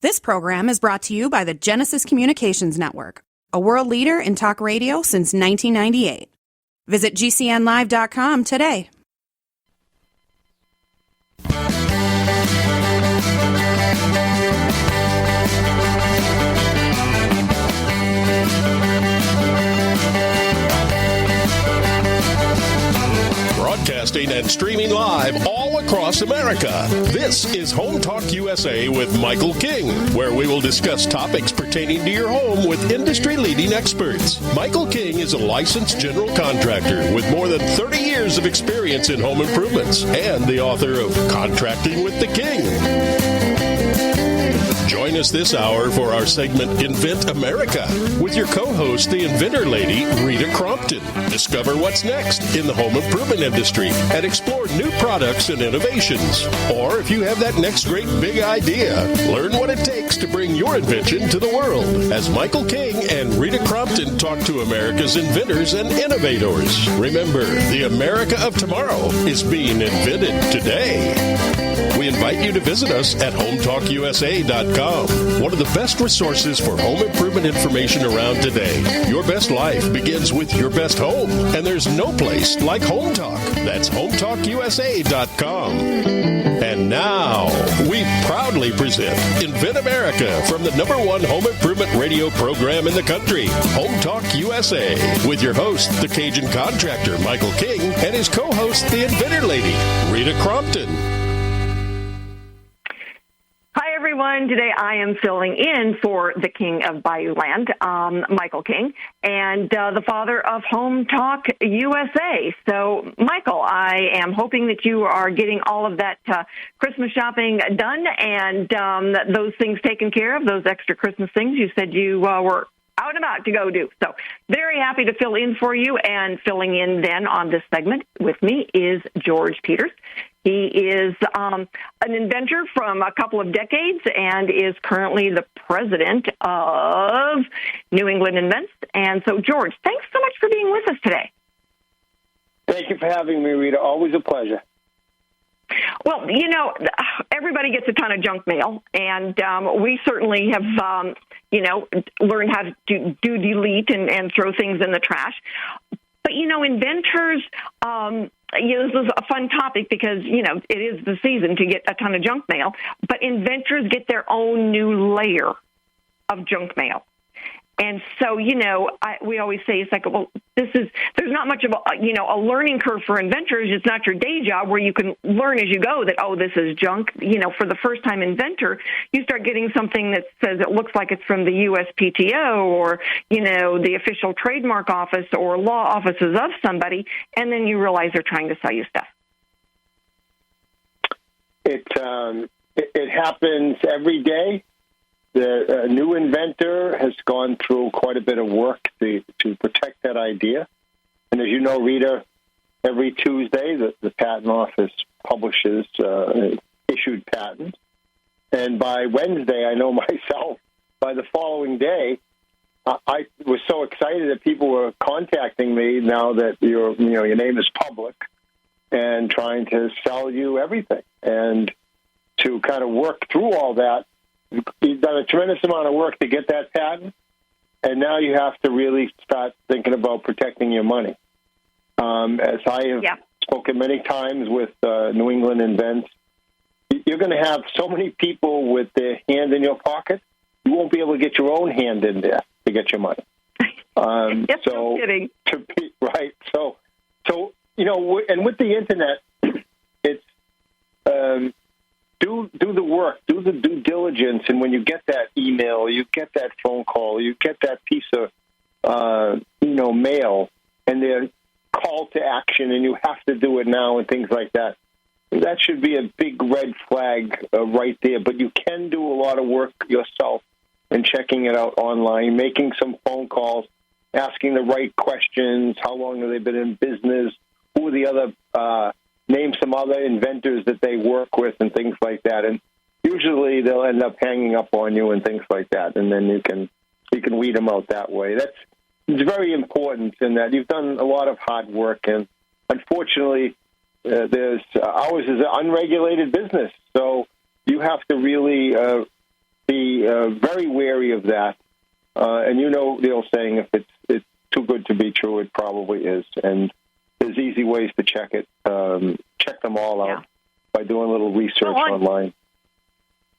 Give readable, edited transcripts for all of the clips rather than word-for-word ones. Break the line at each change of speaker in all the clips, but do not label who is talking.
This program is brought to you by the Genesis Communications Network, a world leader in talk radio since 1998. Visit GCNlive.com today.
Broadcasting and streaming live all across America. This is HomeTalkUSA with Michael King, where we will discuss topics pertaining to your home with industry-leading experts. Michael King is a licensed general contractor with more than 30 years of experience in home improvements and the author of Contracting with the King. Join us this hour for our segment Invent America with your co-host, the Inventor lady, Rita Crompton. Discover what's next in the home improvement industry and explore new products and innovations. Or if you have that next great big idea, learn what it takes to bring your invention to the world as Michael King and Rita Crompton talk to America's inventors and innovators. Remember, the America of tomorrow is being invented today. We invite you to visit us at HomeTalkUSA.com, one of the best resources for home improvement information around today. Your best life begins with your best home, and there's no place like Home Talk. That's HomeTalkUSA.com. And now, we proudly present Invent America from the #1 home improvement radio program in the country, Home Talk USA, with your host, the Cajun contractor, Michael King, and his co-host, the Inventor lady, Rita Crompton.
Hi, everyone. Today I am filling in for the King of Bayou Land, Michael King, and the father of Home Talk USA. So, Michael, I am hoping that you are getting all of that Christmas shopping done and those things taken care of, those extra Christmas things you said you were out and about to go do. So very happy to fill in for you, and filling in then on this segment with me is George Peters. He is an inventor from a couple of decades and is currently the president of New England Invents. And so, George, thanks so much for being with us today.
Thank you for having me, Rita. Always a pleasure.
Well, you know, everybody gets a ton of junk mail, and we certainly have, learned how to do delete and throw things in the trash. But, inventors, this is a fun topic because, it is the season to get a ton of junk mail, but inventors get their own new layer of junk mail. And so, we always say, it's like, well, there's not much of a learning curve for inventors. It's not your day job where you can learn as you go that, oh, this is junk. For the first time inventor, you start getting something that says it looks like it's from the USPTO or, the official trademark office or law offices of somebody. And then you realize they're trying to sell you stuff.
It happens every day. The new inventor has gone through quite a bit of work to protect that idea. And as you know, Rita, every Tuesday the Patent Office publishes issued patents. And by Wednesday, I know myself, by the following day, I was so excited that people were contacting me now that your name is public and trying to sell you everything. And to kind of work through all that, you've done a tremendous amount of work to get that patent, and now you have to really start thinking about protecting your money. As I have spoken many times with New England Invents, you're going to have so many people with their hand in your pocket, you won't be able to get your own hand in there to get your money.
No kidding.
Right. So and with the Internet, it's do the work, do the due diligence, and when you get that email, you get that phone call, you get that piece of mail, and their call to action, and you have to do it now, and things like that. That should be a big red flag right there. But you can do a lot of work yourself and checking it out online, making some phone calls, asking the right questions. How long have they been in business? Who are the other? Name some other inventors that they work with and things like that. And usually they'll end up hanging up on you and things like that. And then you can weed them out that way. It's very important in that you've done a lot of hard work. And unfortunately, ours is an unregulated business. So you have to really be very wary of that. And you know the old saying, if it's too good to be true, it probably is. And there's easy ways to check it. Check them all out by doing a little research online.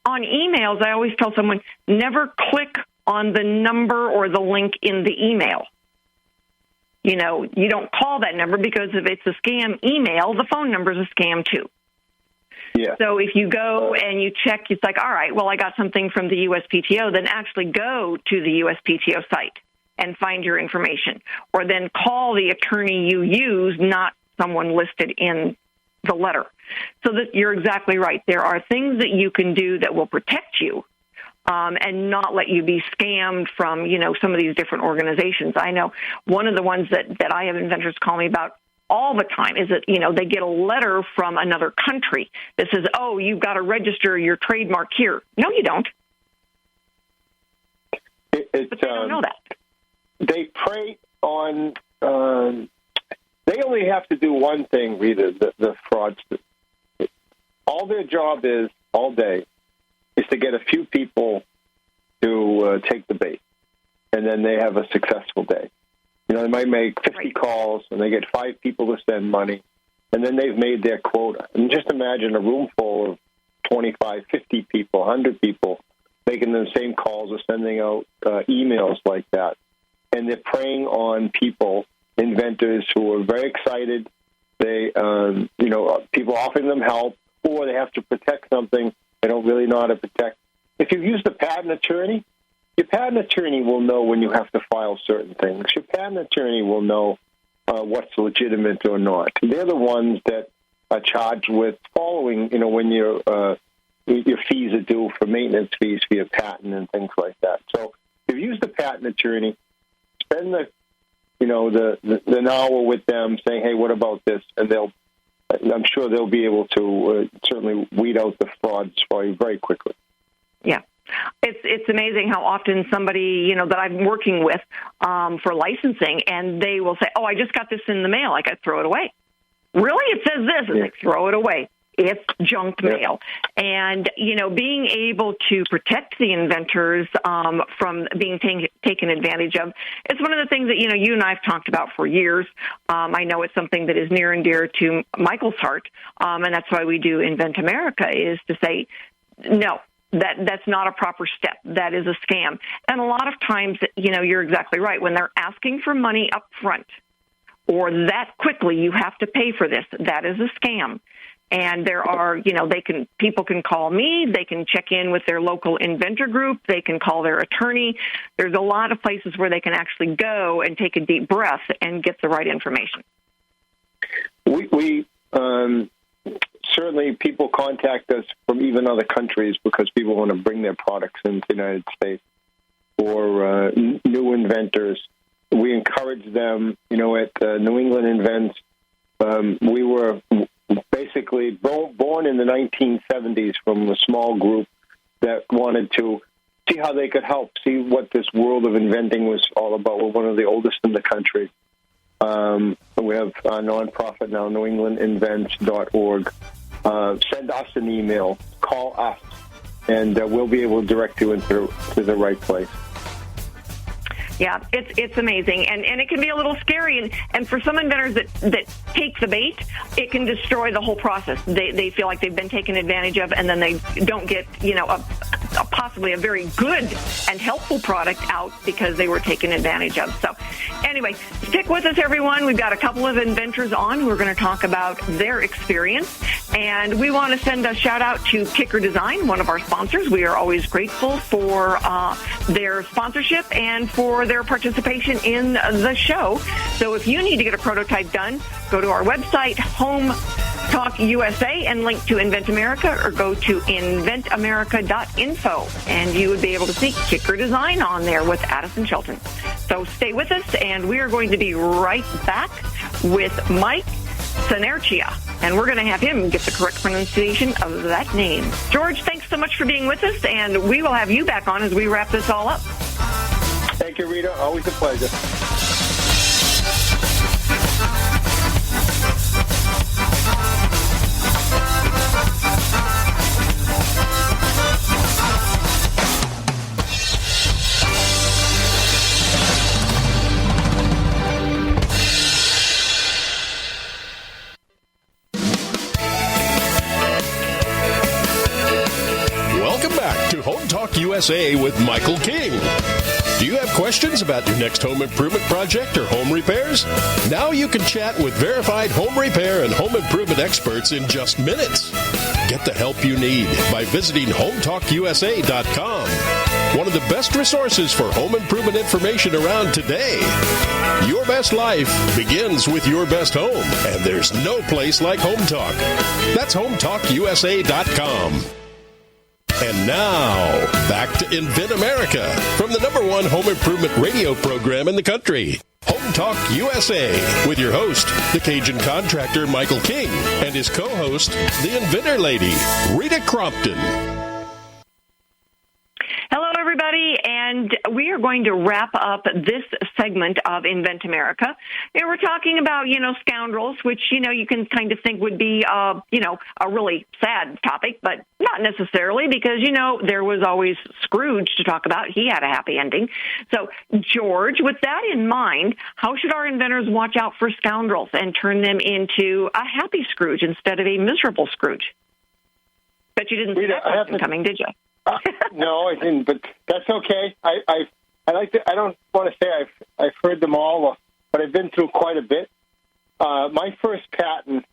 On emails, I always tell someone, never click on the number or the link in the email. You know, you don't call that number because if it's a scam email, the phone number is a scam too.
Yeah.
So if you go and you check, it's like, all right, well, I got something from the USPTO, then actually go to the USPTO site and find your information. Or then call the attorney you use, not someone listed in the letter. So that you're exactly right. There are things that you can do that will protect you and not let you be scammed from, you know, some of these different organizations. I know one of the ones that I have inventors call me about all the time is that, you know, they get a letter from another country that says, oh, you've got to register your trademark here. No, you don't. But they don't know that.
They prey on, they only have to do one thing, Rita, the fraudsters. All their job is, all day, is to get a few people to take the bait, and then they have a successful day. You know, they might make 50 calls, and they get 5 people to send money, and then they've made their quota. And just imagine a room full of 25, 50 people, 100 people making the same calls or sending out emails like that. And they're preying on people, inventors who are very excited. They, you know, people offering them help, or they have to protect something they don't really know how to protect. If you've used a patent attorney, your patent attorney will know when you have to file certain things. Your patent attorney will know what's legitimate or not. They're the ones that are charged with following, you know, when your fees are due for maintenance fees for your patent and things like that. So if you use the patent attorney, spend the hour with them saying, hey, what about this? And I'm sure they'll be able to certainly weed out the frauds for you very quickly.
Yeah. It's amazing how often somebody, you know, that I'm working with for licensing, and they will say, oh, I just got this in the mail. I got to throw it away. Really? It says this. And they throw it away. It's junk mail. And, you know, being able to protect the inventors from being taken advantage of, it's one of the things that, you know, you and I have talked about for years. I know it's something that is near and dear to Michael's heart, and that's why we do Invent America, is to say, no, that's not a proper step. That is a scam. And a lot of times, you know, you're exactly right. When they're asking for money up front or that quickly, you have to pay for this, that is a scam. And there are, you know, people can call me, they can check in with their local inventor group, they can call their attorney. There's a lot of places where they can actually go and take a deep breath and get the right information.
We certainly people contact us from even other countries because people want to bring their products into the United States or new inventors. We encourage them, you know, at New England Invents. We were basically born in the 1970s from a small group that wanted to see how they could help, see what this world of inventing was all about. We're one of the oldest in the country. We have a nonprofit now, newenglandinvents.org. Send us an email, call us, and we'll be able to direct you into the right place.
Yeah, it's amazing, and it can be a little scary, and for some inventors that take the bait, it can destroy the whole process. They feel like they've been taken advantage of, and then they don't get, you know, possibly a very good and helpful product out because they were taken advantage of. So anyway, stick with us, everyone. We've got a couple of inventors on who are going to talk about their experience, and we want to send a shout out to Kicker Design, one of our sponsors. We are always grateful for their sponsorship and for their participation in the show. So if you need to get a prototype done, go to our website, HomeTalkUSA, and link to Invent America, or go to inventamerica.info, and you would be able to see Kicker Design on there with Addison Shelton. So stay with us, and we are going to be right back with Mike Sanerchia, and we're going to have him get the correct pronunciation of that name. George, thanks so much for being with us, and we will have you back on as we wrap this all up.
Thank you, Rita. Always a pleasure.
Home Talk USA with Michael King. Do you have questions about your next home improvement project or home repairs? Now you can chat with verified home repair and home improvement experts in just minutes. Get the help you need by visiting HomeTalkUSA.com. One of the best resources for home improvement information around today. Your best life begins with your best home, and there's no place like Home Talk. That's HomeTalkUSA.com. And now, back to Invent America from the #1 home improvement radio program in the country, Home Talk USA, with your host, the Cajun contractor Michael King, and his co-host, the Inventor lady, Rita Crompton.
Hello, everybody, and we are going to wrap up this segment of Invent America. And we're talking about, scoundrels, which, you can kind of think would be, a really sad topic, but not necessarily because, there was always Scrooge to talk about. He had a happy ending. So, George, with that in mind, how should our inventors watch out for scoundrels and turn them into a happy Scrooge instead of a miserable Scrooge? Bet you didn't see that question coming, did you?
No, I didn't, but that's okay. I don't want to say I've heard them all, but I've been through quite a bit. My first patent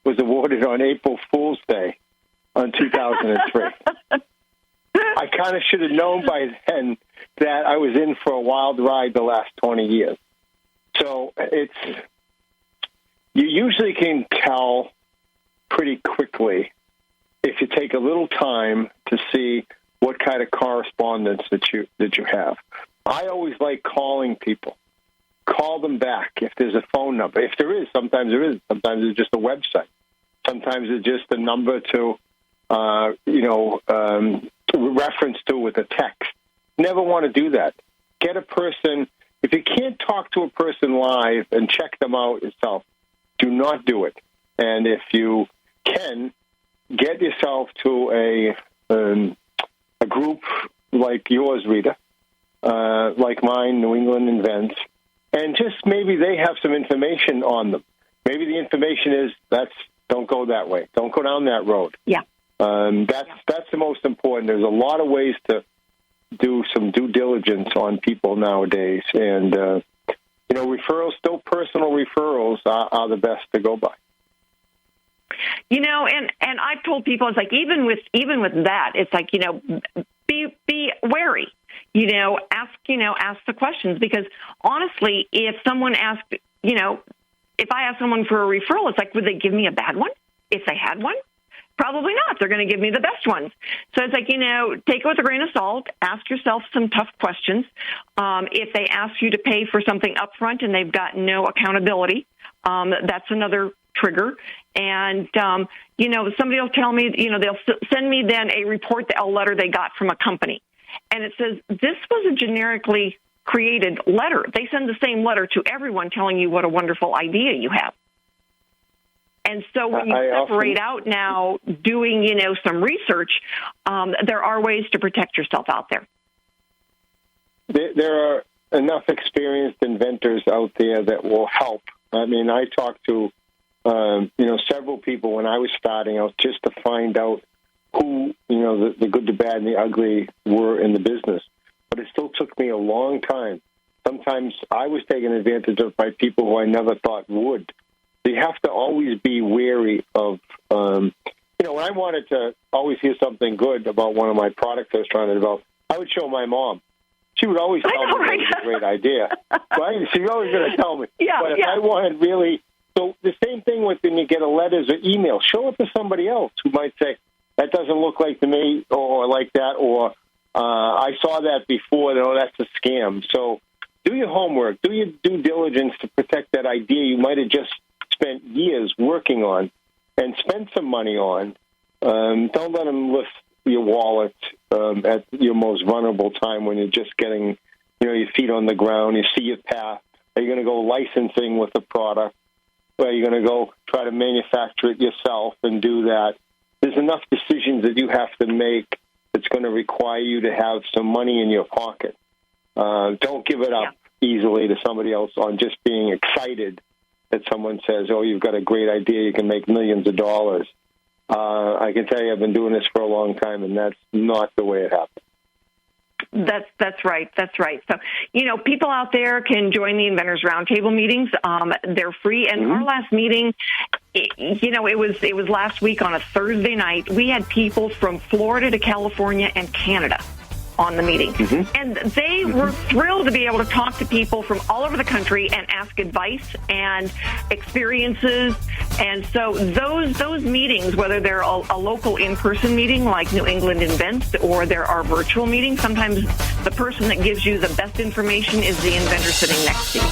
was awarded on April Fool's Day on 2003. I kind of should have known by then that I was in for a wild ride the last 20 years. So you usually can tell pretty quickly if you take a little time to see what kind of correspondence that you have. I always like calling people. Call them back if there's a phone number. If there is, sometimes there isn't. Sometimes it's just a website. Sometimes it's just a number to, reference to with a text. Never want to do that. Get a person. If you can't talk to a person live and check them out yourself, do not do it. And if you can, get yourself to a group like yours, Rita, like mine, New England Invents, and just maybe they have some information on them. Maybe the information is don't go that way, don't go down that road.
Yeah,
that's the most important. There's a lot of ways to do some due diligence on people nowadays, and referrals, still personal referrals are the best to go by.
And I've told people, it's like, even with that, it's like, be wary, ask the questions, because honestly, if someone asked, if I ask someone for a referral, it's like, would they give me a bad one? If they had one? Probably not. They're going to give me the best ones. So it's like, take it with a grain of salt, ask yourself some tough questions. If they ask you to pay for something upfront and they've got no accountability, that's another trigger. And, somebody will tell me, they'll send me then a report, a letter they got from a company. And it says, this was a generically created letter. They send the same letter to everyone telling you what a wonderful idea you have. And so when you separate out now doing, some research, there are ways to protect yourself out there.
There are enough experienced inventors out there that will help. I mean, I talked to several people when I was starting out just to find out who, the good, the bad, and the ugly were in the business. But it still took me a long time. Sometimes I was taken advantage of by people who I never thought would. So you have to always be wary of, when I wanted to always hear something good about one of my products I was trying to develop, I would show my mom. She would always tell me it was a great idea. Right? She was always going to tell me.
Yeah,
but if I wanted really... So the same thing with when you get a letters or email. Show it to somebody else who might say, that doesn't look like to me, or like that, or I saw that before, that's a scam. So do your homework, do your due diligence to protect that idea you might have just spent years working on and spend some money on. Don't let them lift your wallet at your most vulnerable time when you're just getting your feet on the ground, you see your path. Are you going to go licensing with the product? Or are you going to go try to manufacture it yourself and do that? There's enough decisions that you have to make that's going to require you to have some money in your pocket. Don't give it up easily to somebody else on just being excited that someone says, oh, you've got a great idea, you can make millions of dollars. I can tell you I've been doing this for a long time, and that's not the way it happens.
That's right. That's right. So, people out there can join the Inventors Roundtable meetings. They're free. And our last meeting, it was last week on a Thursday night. We had people from Florida to California and Canada on the meeting. And they were thrilled to be able to talk to people from all over the country and ask advice and experiences. And so those meetings, whether they're a local in-person meeting like New England Invents or there are virtual meetings, sometimes the person that gives you the best information is the inventor sitting next to you.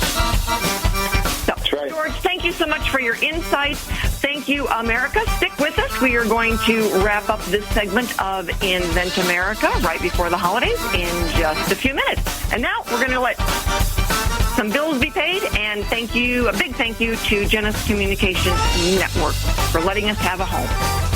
So, right. George, thank you so much for your insights. Thank you, America. Stick with us. We are going to wrap up this segment of Invent America right before the holidays in just a few minutes. And now we're going to let some bills be paid, and a big thank you to Genesis Communications Network for letting us have a home.